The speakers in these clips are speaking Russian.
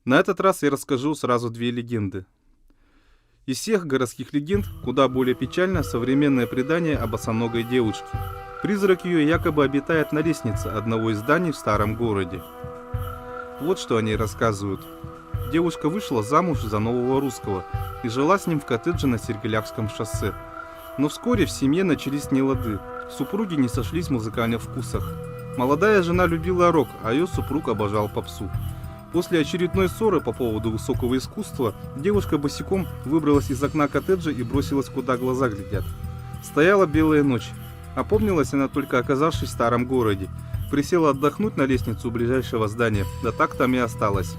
На этот раз я расскажу сразу две легенды. Из всех городских легенд куда более печально современное предание о босоногой девушке. Призрак ее якобы обитает на лестнице одного из зданий в старом городе. Вот что о ней рассказывают. Девушка вышла замуж за нового русского и жила с ним в коттедже на Сергелякском шоссе. Но вскоре в семье начались нелады. Супруги не сошлись в музыкальных вкусах. Молодая жена любила рок, а ее супруг обожал попсу. После очередной ссоры по поводу высокого искусства, девушка босиком выбралась из окна коттеджа и бросилась, куда глаза глядят. Стояла белая ночь. Опомнилась она только оказавшись в старом городе. Присела отдохнуть на лестницу ближайшего здания, да так там и осталась.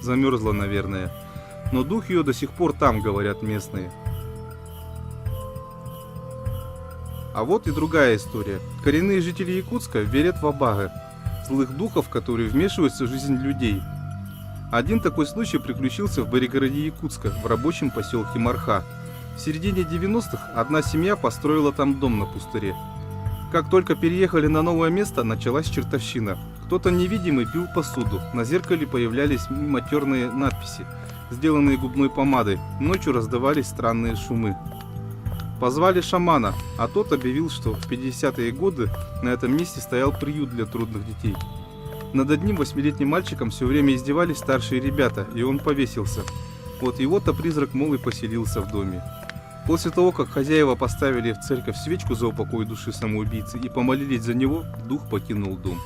Замерзла, наверное. Но дух ее до сих пор там, говорят местные. А вот и другая история. Коренные жители Якутска верят в абага, злых духов, которые вмешиваются в жизнь людей. Один такой случай приключился в пригороде Якутска, в рабочем поселке Марха. В середине 90-х одна семья построила там дом на пустыре. Как только переехали на новое место, началась чертовщина. Кто-то невидимый пил посуду, на зеркале появлялись матерные надписи, сделанные губной помадой, ночью раздавались странные шумы. Позвали шамана, а тот объявил, что в 50-е годы на этом месте стоял приют для трудных детей. Над одним 8-летним мальчиком все время издевались старшие ребята, и он повесился. Вот его-то призрак, мол, и поселился в доме. После того, как хозяева поставили в церковь свечку за упокой души самоубийцы и помолились за него, дух покинул дом.